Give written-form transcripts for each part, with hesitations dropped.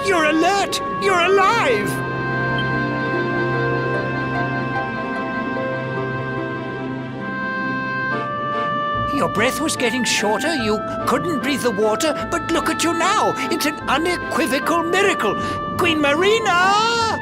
You're alert! You're alive! Your breath was getting shorter, you couldn't breathe the water, but look at you now! It's an unequivocal miracle! Queen Marina!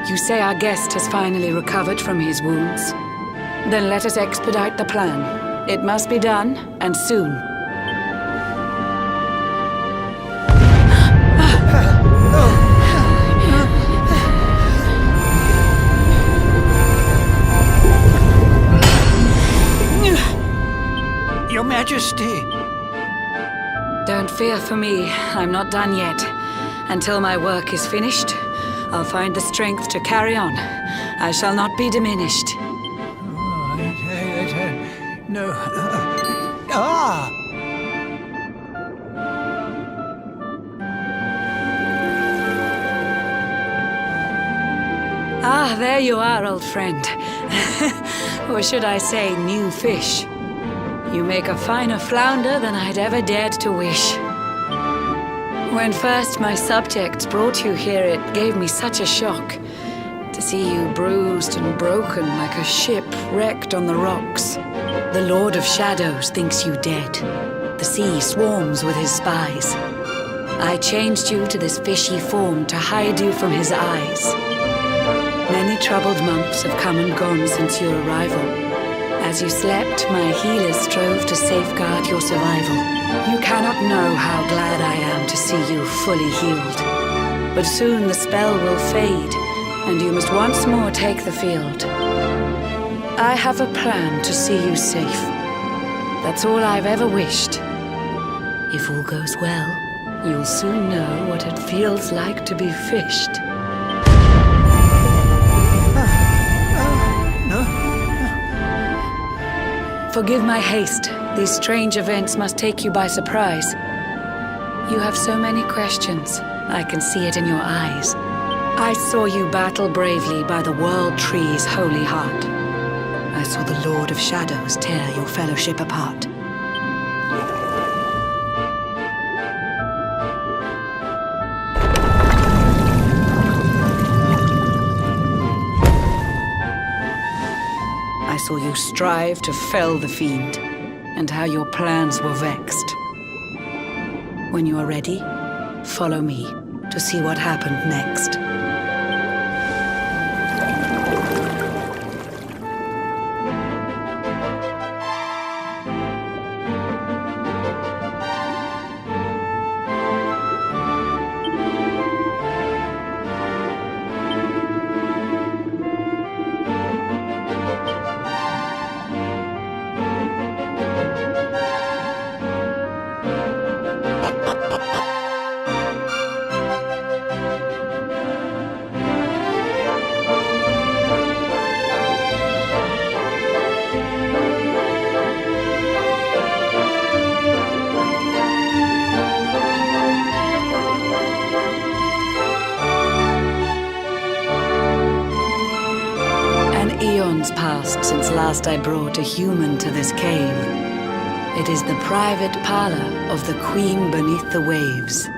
You say our guest has finally recovered from his wounds? Then let us expedite the plan. It must be done, and soon. Your Majesty! Don't fear for me. I'm not done yet. Until my work is finished, I'll find the strength to carry on. I shall not be diminished. No. Ah, there you are, old friend. Or should I say, new fish. You make a finer flounder than I'd ever dared to wish. When first my subjects brought you here, it gave me such a shock to see you bruised and broken like a ship wrecked on the rocks. The Lord of Shadows thinks you dead. The sea swarms with his spies. I changed you to this fishy form to hide you from his eyes. Many troubled months have come and gone since your arrival. As you slept, my healers strove to safeguard your survival. You cannot know how glad I am to see you fully healed. But soon the spell will fade, and you must once more take the field. I have a plan to see you safe. That's all I've ever wished. If all goes well, you'll soon know what it feels like to be fished. Forgive my haste. These strange events must take you by surprise. You have so many questions. I can see it in your eyes. I saw you battle bravely by the World Tree's holy heart. I saw the Lord of Shadows tear your fellowship apart. I saw you strive to fell the fiend, and how your plans were vexed. When you are ready, follow me to see what happened next. Eons passed since last I brought a human to this cave. It is the private parlor of the Queen beneath the waves.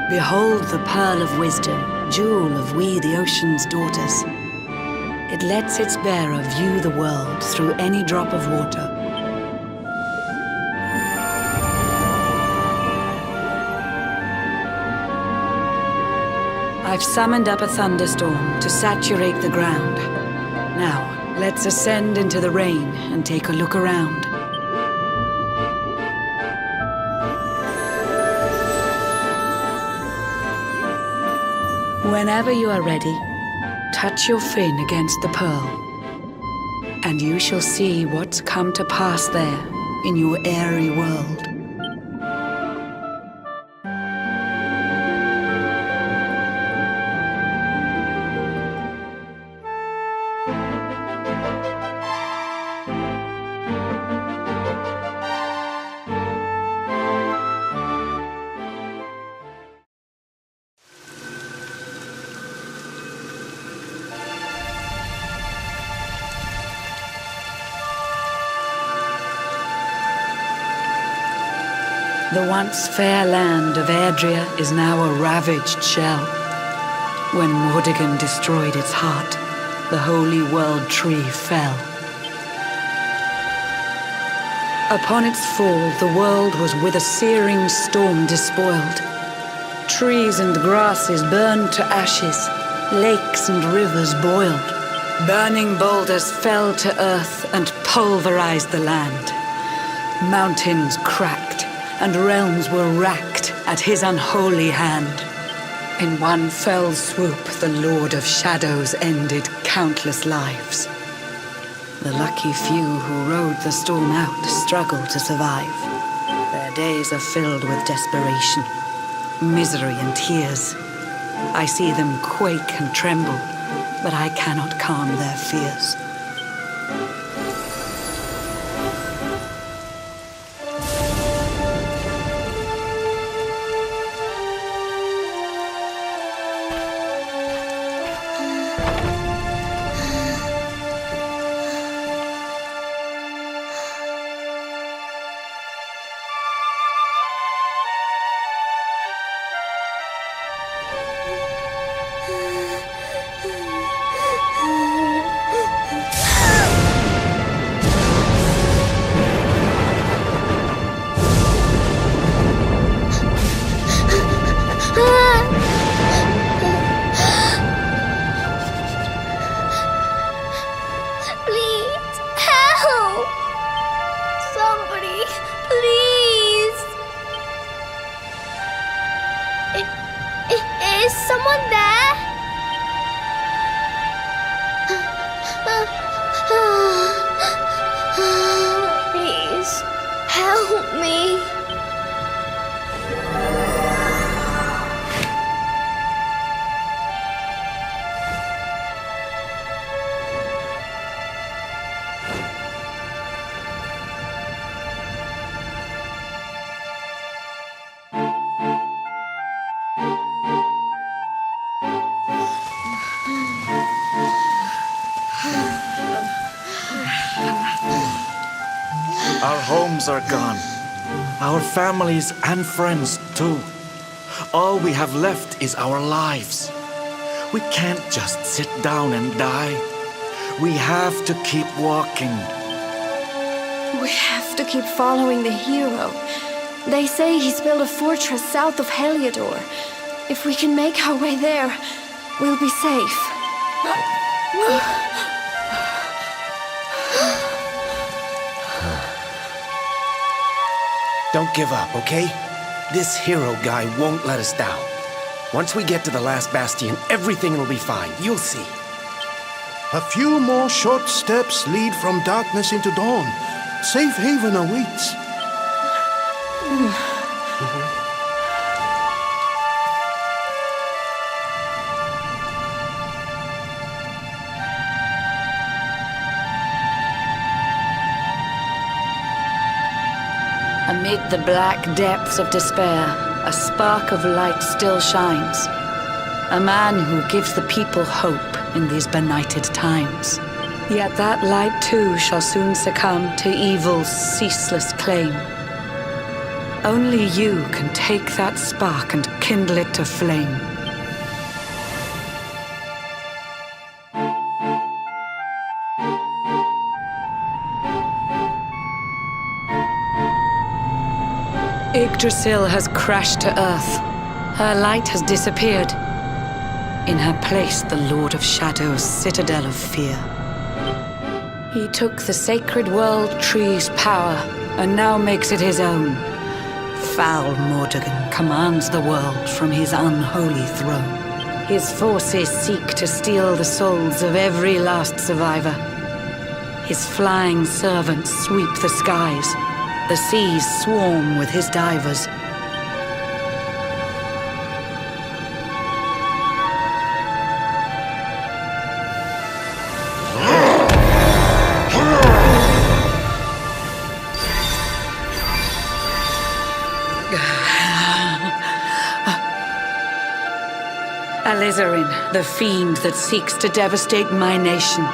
Behold the pearl of wisdom, jewel of we the ocean's daughters. It lets its bearer view the world through any drop of water. I've summoned up a thunderstorm to saturate the ground. Now, let's ascend into the rain and take a look around. Whenever you are ready, touch your fin against the pearl, and you shall see what's come to pass there in your airy world. The once fair land of Erdrea is now a ravaged shell. When Mordegon destroyed its heart, the holy world tree fell. Upon its fall, the world was with a searing storm despoiled. Trees and grasses burned to ashes, lakes and rivers boiled. Burning boulders fell to earth and pulverized the land. Mountains cracked, and realms were racked at his unholy hand. In one fell swoop, the Lord of Shadows ended countless lives. The lucky few who rode the storm out struggled to survive. Their days are filled with desperation, misery and tears. I see them quake and tremble, but I cannot calm their fears. Is someone there? Please, help me. Our homes are gone. Our families and friends too. All we have left is our lives. We can't just sit down and die. We have to keep walking. We have to keep following the hero. They say he's built a fortress south of Heliodor. If we can make our way there, we'll be safe. Don't give up, okay? This hero guy won't let us down. Once we get to the last bastion, everything will be fine. You'll see. A few more short steps lead from darkness into dawn. Safe haven awaits. Amid the black depths of despair, a spark of light still shines. A man who gives the people hope in these benighted times. Yet that light too shall soon succumb to evil's ceaseless claim. Only you can take that spark and kindle it to flame. Yggdrasil has crashed to Earth. Her light has disappeared. In her place, the Lord of Shadow's citadel of fear. He took the sacred world tree's power and now makes it his own. Foul Mordegon commands the world from his unholy throne. His forces seek to steal the souls of every last survivor. His flying servants sweep the skies. The seas swarm with his divers. Alizarin, the fiend that seeks to devastate my nation.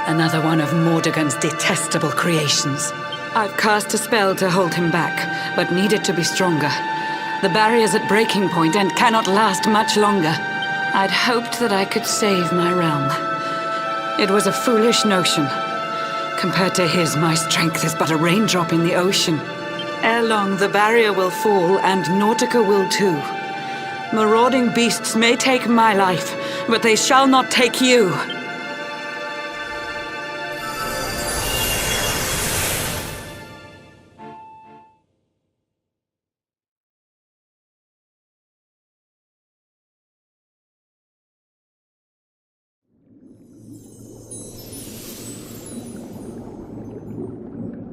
Another one of Mordegon's detestable creations. I've cast a spell to hold him back, but need it to be stronger. The barrier's at breaking point and cannot last much longer. I'd hoped that I could save my realm. It was a foolish notion. Compared to his, my strength is but a raindrop in the ocean. Ere long, the barrier will fall, and Nautica will too. Marauding beasts may take my life, but they shall not take you.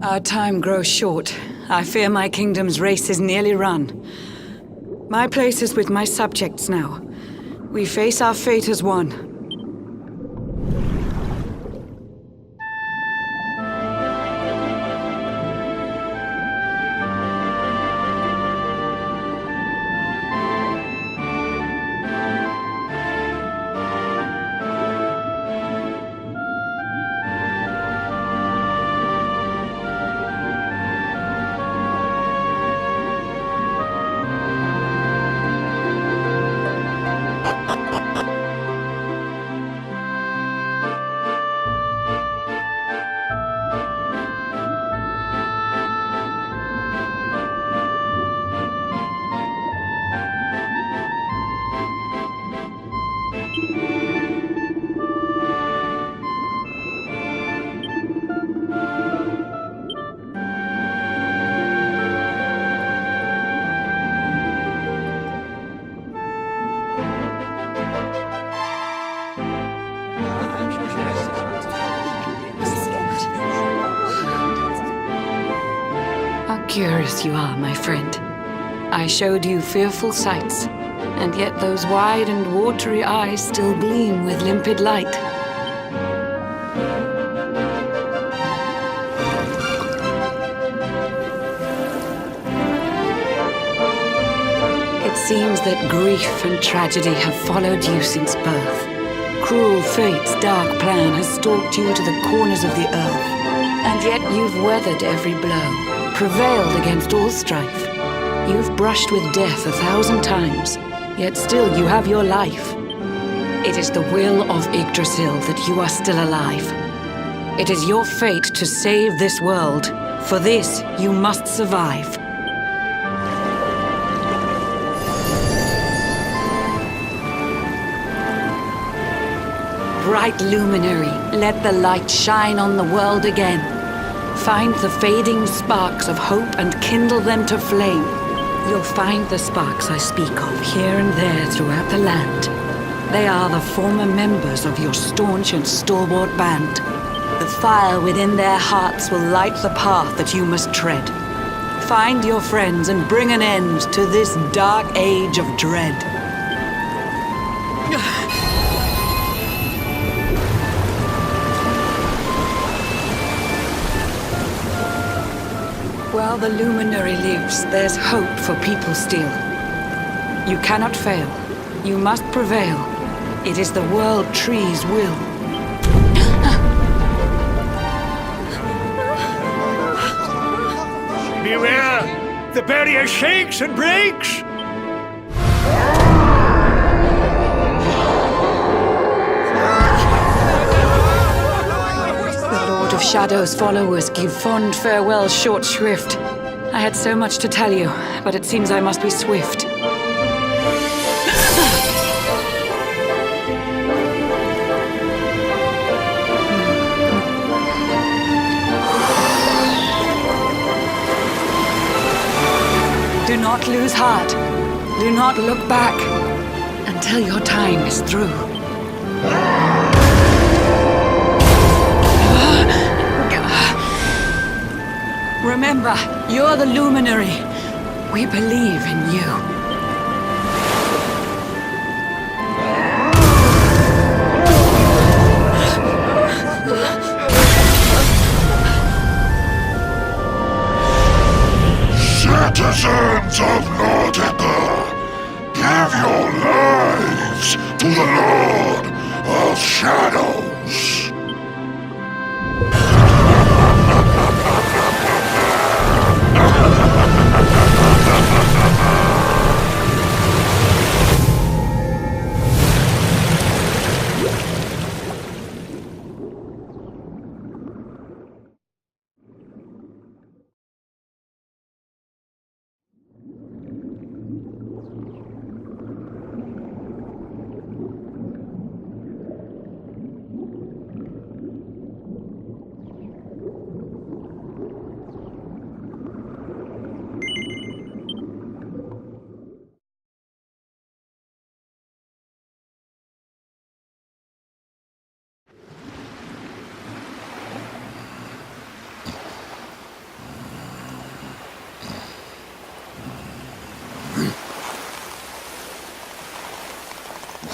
Our time grows short. I fear my kingdom's race is nearly run. My place is with my subjects now. We face our fate as one. Curious you are, my friend. I showed you fearful sights, and yet those wide and watery eyes still gleam with limpid light. It seems that grief and tragedy have followed you since birth. Cruel fate's dark plan has stalked you to the corners of the earth, and yet you've weathered every blow. Prevailed against all strife. You've brushed with death 1,000 times, yet still you have your life. It is the will of Yggdrasil that you are still alive. It is your fate to save this world. For this, you must survive. Bright luminary, let the light shine on the world again. Find the fading sparks of hope and kindle them to flame. You'll find the sparks I speak of here and there throughout the land. They are the former members of your staunch and stalwart band. The fire within their hearts will light the path that you must tread. Find your friends and bring an end to this dark age of dread. While the luminary lives, there's hope for people still. You cannot fail. You must prevail. It is the World Tree's will. Beware! The barrier shakes and breaks! The Lord of Shadow's followers give fond farewell short shrift. I had so much to tell you, but it seems I must be swift. Do not lose heart. Do not look back until your time is through. Remember, you're the luminary. We believe in you. Citizens of Nautica, give your lives to the Lord of Shadows.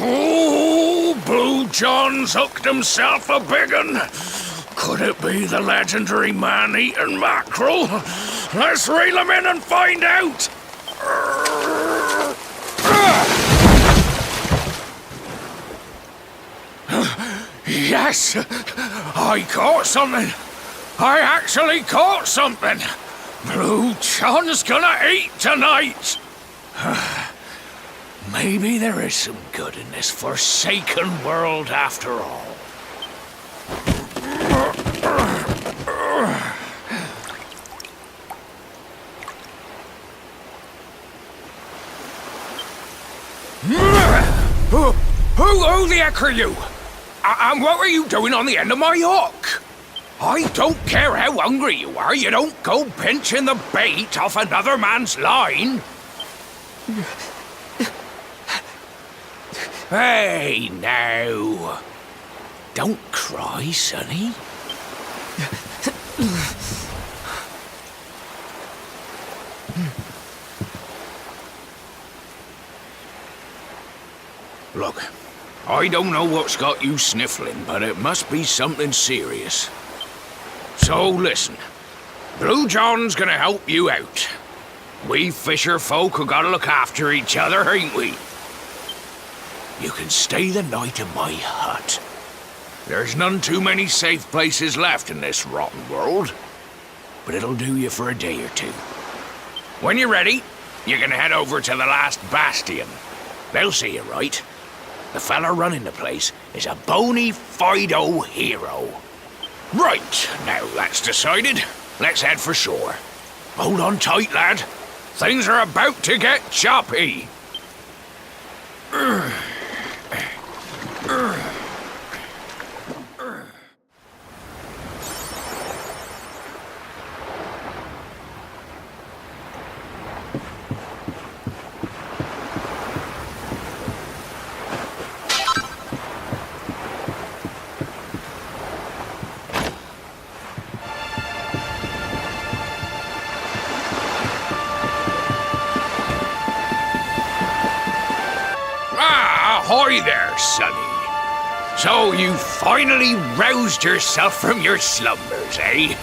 Oh, Blue John's hooked himself a big un. Could it be the legendary man-eating mackerel? Let's reel him in and find out! Yes! I caught something! I actually caught something! Blue John's gonna eat tonight! Maybe there is some good in this forsaken world after all. Who the heck are you? And what were you doing on the end of my hook? I don't care how hungry you are, you don't go pinching the bait off another man's line. Hey, now. Don't cry, sonny. Look, I don't know what's got you sniffling, but it must be something serious. So listen, Blue John's gonna help you out. We fisher folk have gotta look after each other, ain't we? You can stay the night in my hut. There's none too many safe places left in this rotten world, but it'll do you for a day or two. When you're ready, you can head over to the last bastion. They'll see you right. The fella running the place is a bony Fido hero. Right, now that's decided. Let's head for shore. Hold on tight, lad. Things are about to get choppy. Ahoy there, sonny. So you finally roused yourself from your slumbers, eh?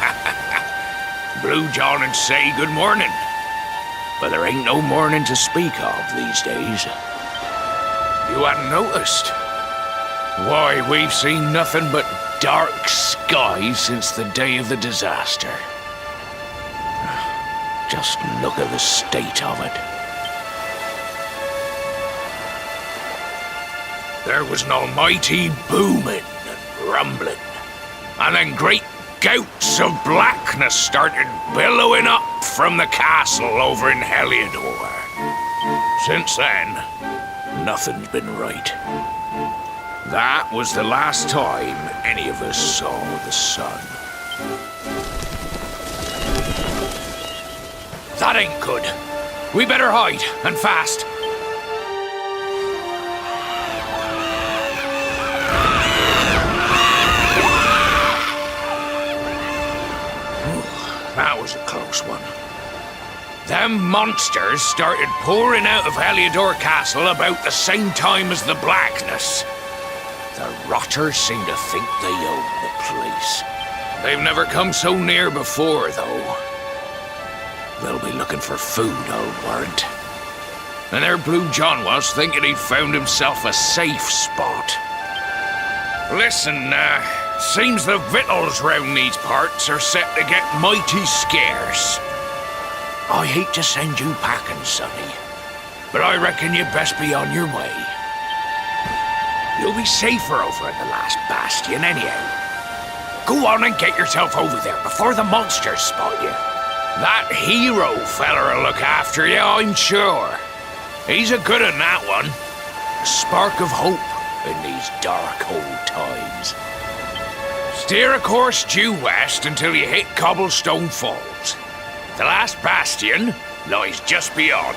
Blue John and say good morning. But there ain't no morning to speak of these days. You hadn't noticed? Why, we've seen nothing but dark skies since the day of the disaster. Just look at the state of it. There was an almighty booming and rumbling, and then great gouts of blackness started billowing up from the castle over in Heliodor. Since then, nothing's been right. That was the last time any of us saw the sun. That ain't good. We better hide, and fast. That was a close one. Them monsters started pouring out of Heliodor Castle about the same time as the blackness. The rotters seem to think they own the place. They've never come so near before, though. They'll be looking for food, I'll warrant. And there Blue John was, thinking he'd found himself a safe spot. Listen, seems the victuals round these parts are set to get mighty scarce. I hate to send you packing, sonny, but I reckon you'd best be on your way. You'll be safer over at the last bastion anyhow. Go on and get yourself over there before the monsters spot you. That hero feller'll look after you, I'm sure. He's a good un, that one. A spark of hope in these dark old times. Steer a course due west until you hit Cobblestone Falls. The last bastion lies just beyond.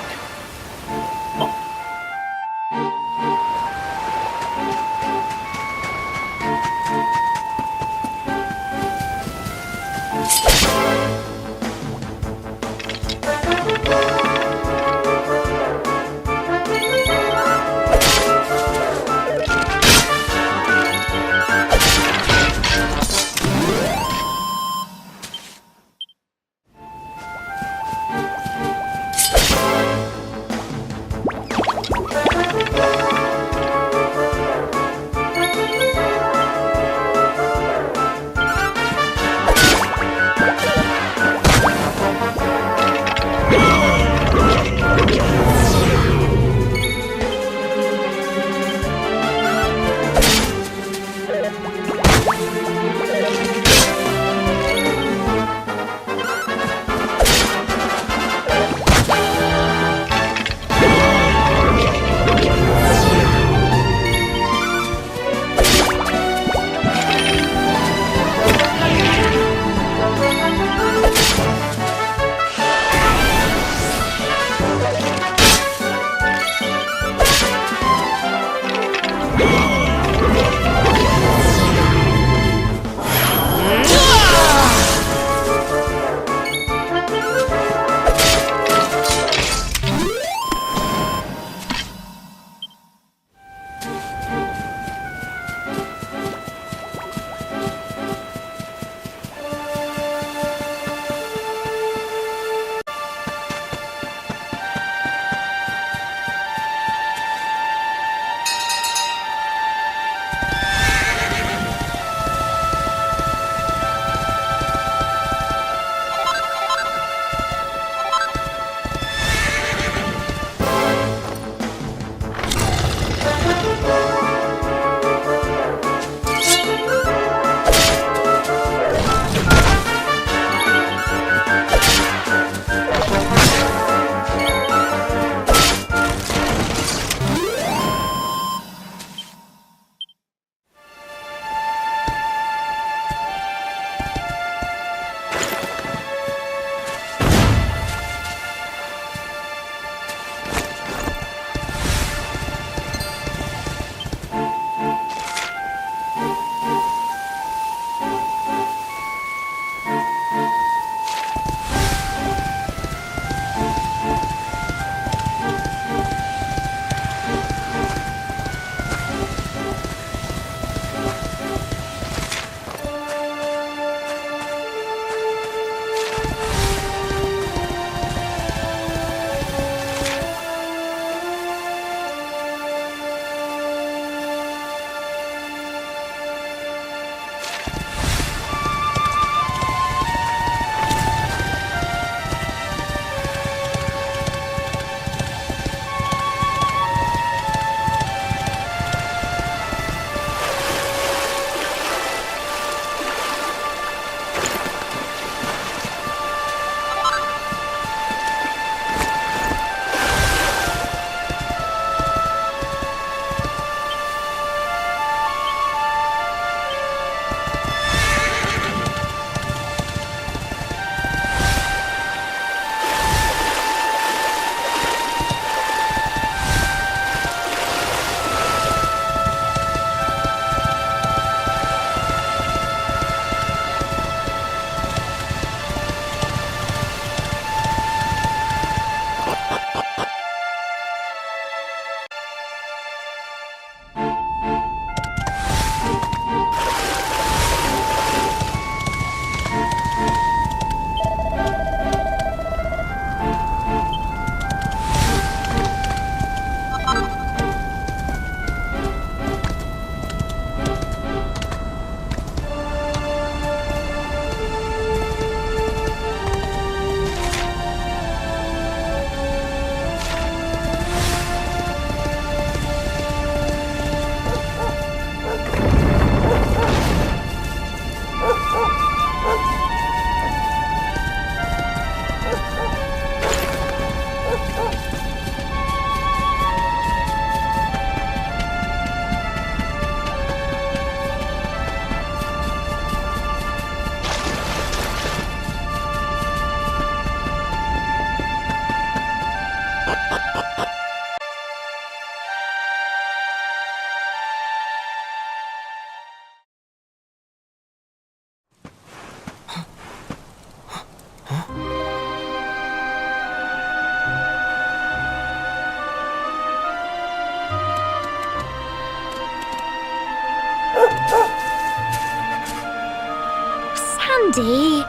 Sandy,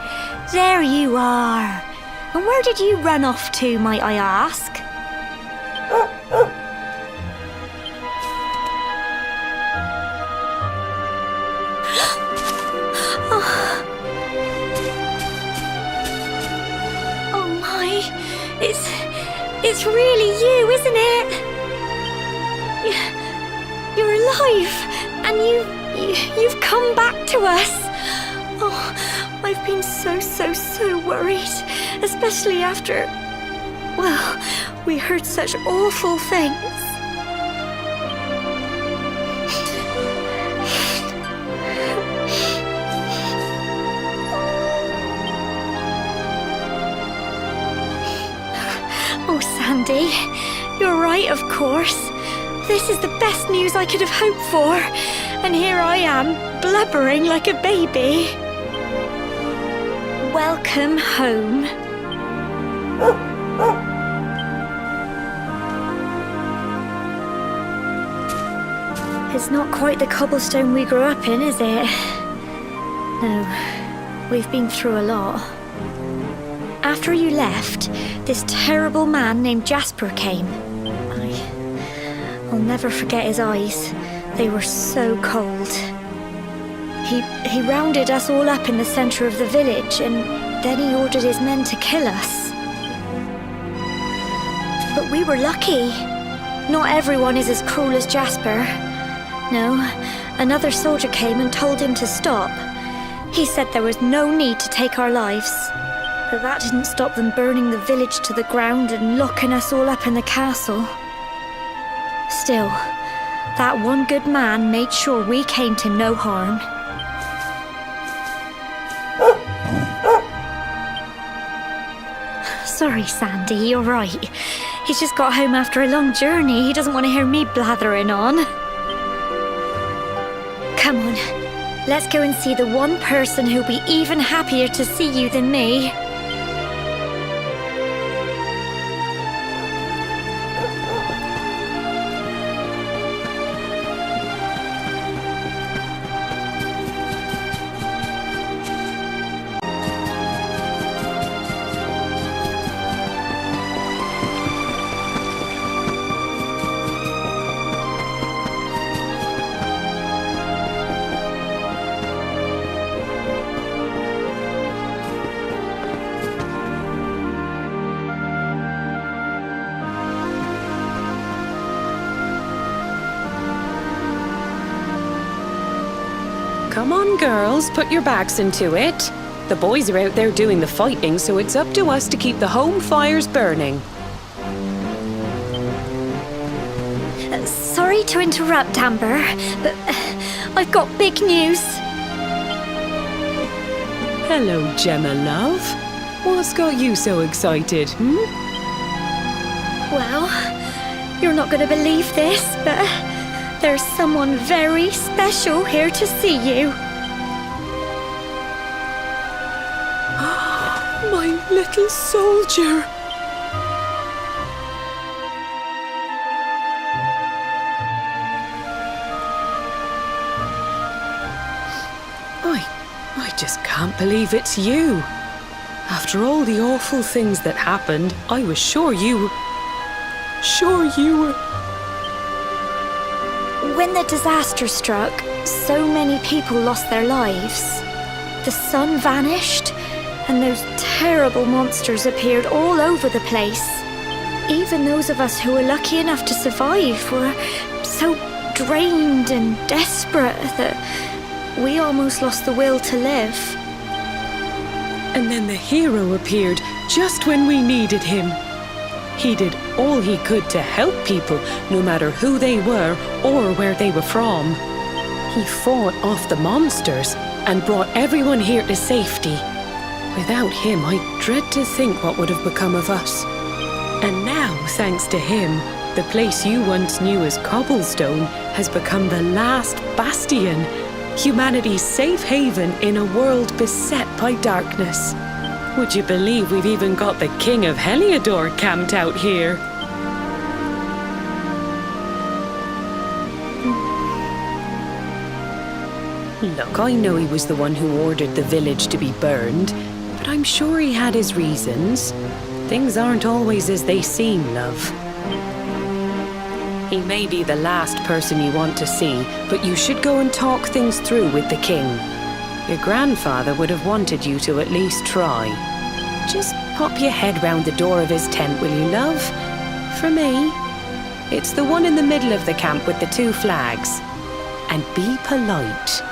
there you are. And where did you run off to, might I ask? Oh my, it's really you, isn't it? You're alive, and you've come back to us. Oh, I've been so worried, especially after, well, we heard such awful things. Oh, Sandy, you're right, of course. This is the best news I could have hoped for. And here I am, blubbering like a baby. Welcome home. It's not quite the cobblestone we grew up in, is it? No, we've been through a lot. After you left, this terrible man named Jasper came. I'll never forget his eyes. They were so cold. He rounded us all up in the center of the village, and then he ordered his men to kill us. But we were lucky. Not everyone is as cruel as Jasper. No, another soldier came and told him to stop. He said there was no need to take our lives. But that didn't stop them burning the village to the ground and locking us all up in the castle. Still, that one good man made sure we came to no harm. Sorry, Sandy, you're right. He's just got home after a long journey. He doesn't want to hear me blathering on. Come on, let's go and see the one person who'll be even happier to see you than me. Come on, girls, put your backs into it. The boys are out there doing the fighting, so it's up to us to keep the home fires burning. Sorry to interrupt, Amber, but I've got big news. Hello, Gemma, love. What's got you so excited, Well, you're not going to believe this, but there's someone very special here to see you. My little soldier. I just can't believe it's you. After all the awful things that happened, I was sure you were... When the disaster struck, so many people lost their lives. The sun vanished, and those terrible monsters appeared all over the place. Even those of us who were lucky enough to survive were so drained and desperate that we almost lost the will to live. And then the hero appeared just when we needed him. He did all he could to help people, no matter who they were or where they were from. He fought off the monsters and brought everyone here to safety. Without him, I dread to think what would have become of us. And now, thanks to him, the place you once knew as Cobblestone has become the last bastion, humanity's safe haven in a world beset by darkness. Would you believe we've even got the King of Heliodor camped out here? Look, I know he was the one who ordered the village to be burned, but I'm sure he had his reasons. Things aren't always as they seem, love. He may be the last person you want to see, but you should go and talk things through with the king. Your grandfather would have wanted you to at least try. Just pop your head round the door of his tent, will you, love? For me, it's the one in the middle of the camp with the 2 flags. And be polite.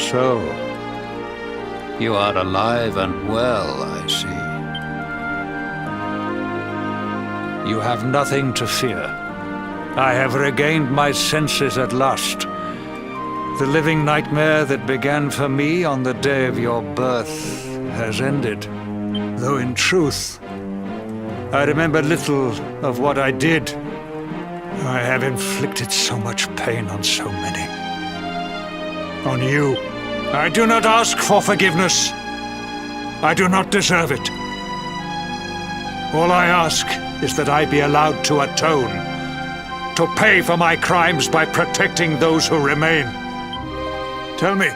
So, you are alive and well, I see. You have nothing to fear. I have regained my senses at last. The living nightmare that began for me on the day of your birth has ended. Though in truth, I remember little of what I did. I have inflicted so much pain on so many. On you, I do not ask for forgiveness. I do not deserve it. All I ask is that I be allowed to atone, to pay for my crimes by protecting those who remain. Tell me,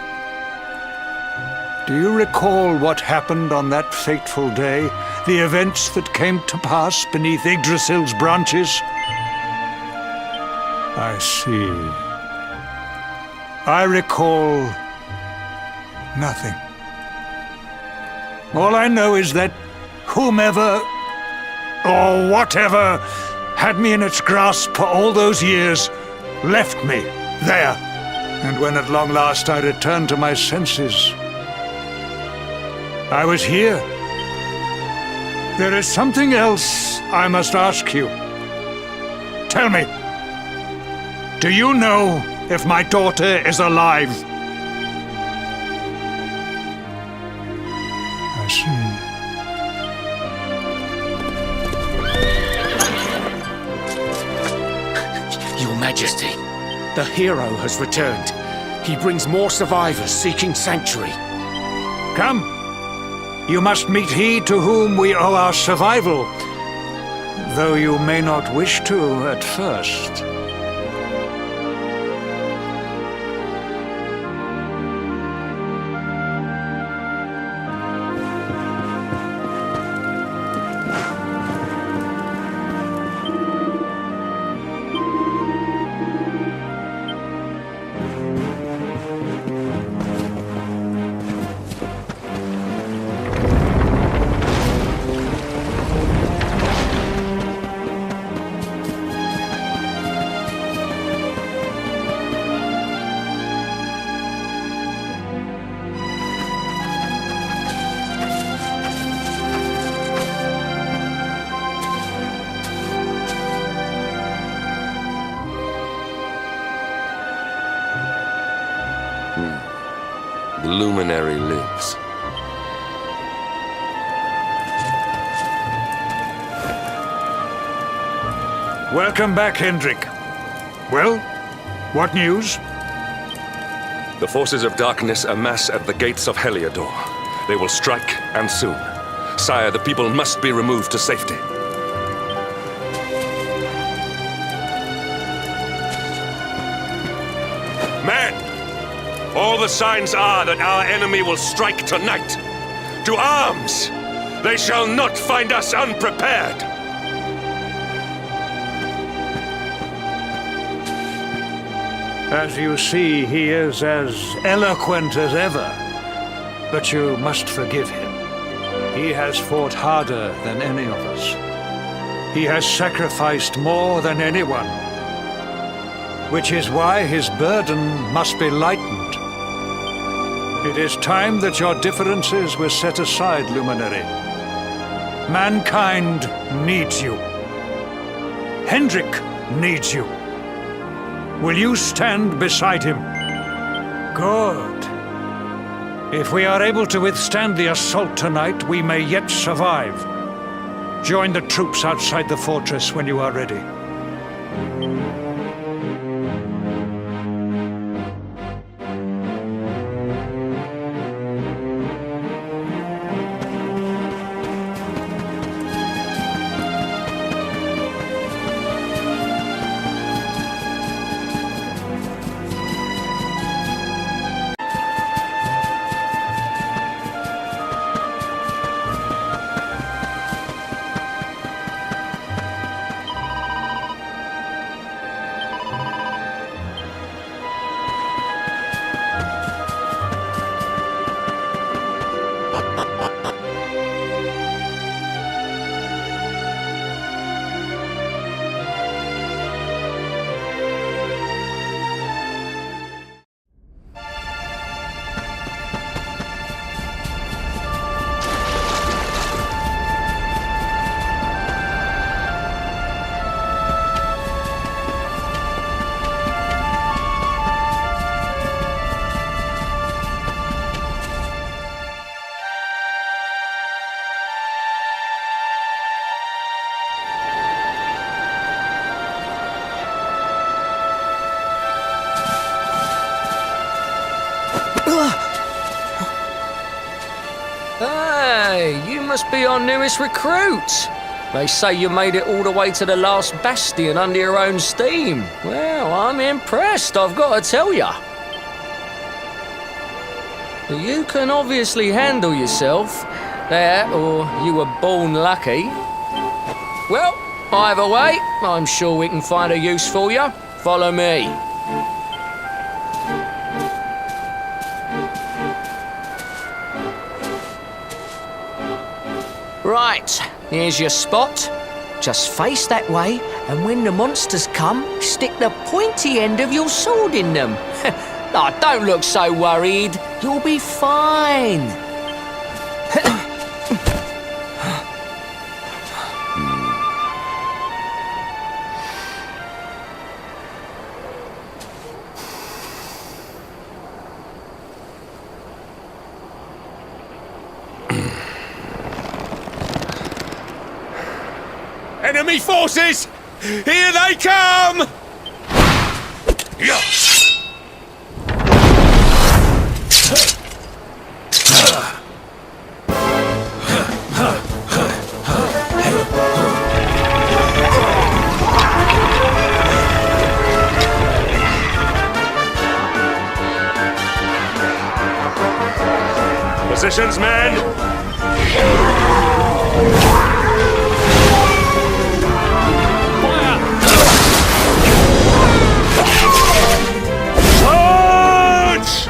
do you recall what happened on that fateful day? The events that came to pass beneath Yggdrasil's branches? I see. I recall nothing. All I know is that whomever or whatever had me in its grasp for all those years left me there. And when at long last I returned to my senses, I was here. There is something else I must ask you. Tell me, do you know if my daughter is alive? I see. Your Majesty, the hero has returned. He brings more survivors seeking sanctuary. Come. You must meet he to whom we owe our survival, though you may not wish to at first. The luminary lives. Welcome back, Hendrik. Well, what news? The forces of darkness amass at the gates of Heliodor. They will strike, and soon. Sire, the people must be removed to safety. Men! All the signs are that our enemy will strike tonight. To arms! They shall not find us unprepared! As you see, he is as eloquent as ever. But you must forgive him. He has fought harder than any of us. He has sacrificed more than anyone. Which is why his burden must be lightened. It is time that your differences were set aside, Luminary. Mankind needs you. Hendrik needs you. Will you stand beside him? Good. If we are able to withstand the assault tonight, we may yet survive. Join the troops outside the fortress when you are ready. Hey, you must be our newest recruit. They say you made it all the way to the last bastion under your own steam. Well, I'm impressed, I've got to tell you. You can obviously handle yourself. That, or you were born lucky. Well, either way, I'm sure we can find a use for you. Follow me. Right, here's your spot. Just face that way, and when the monsters come, stick the pointy end of your sword in them. Oh, don't look so worried. You'll be fine. Enemy forces! Here they come! Positions, men! Charge!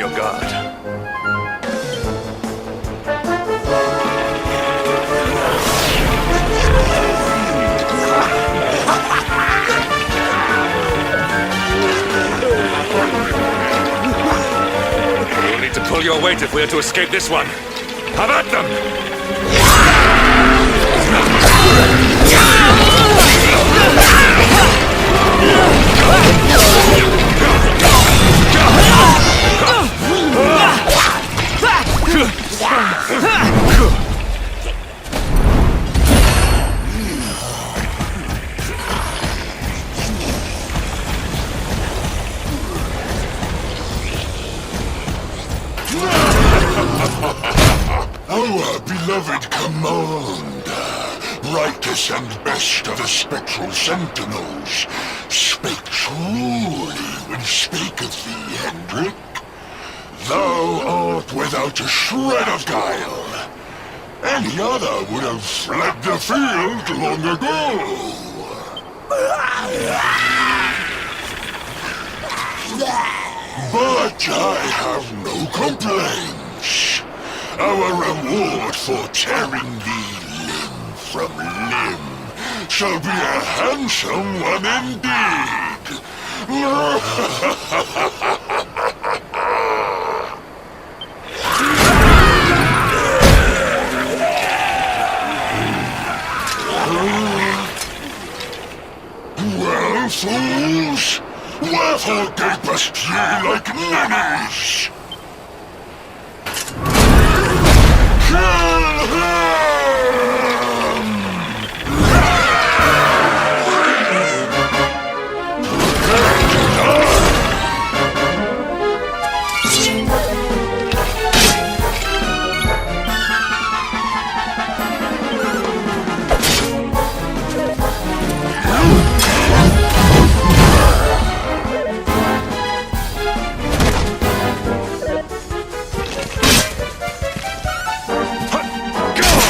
your guard. We'll need to pull your weight if we are to escape this one. Have at them! Our beloved commander, brightest and best of the spectral sentinels, spake truly when spaketh thee, Hendrik. Thou art without a shred of guile. Any other would have fled the field long ago. But I have no complaints. Our reward for tearing thee limb from limb shall be a handsome one indeed. Well, fools, wherefore gapest ye like ninnies? Kill him! Go!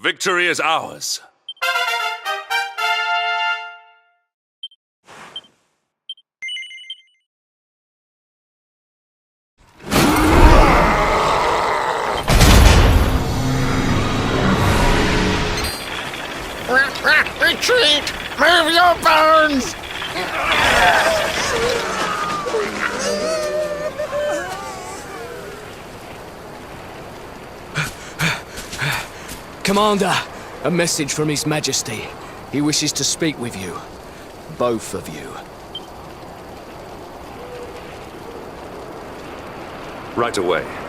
Victory is ours. Retreat! Move your bones! Commander, a message from His Majesty. He wishes to speak with you. Both of you. Right away.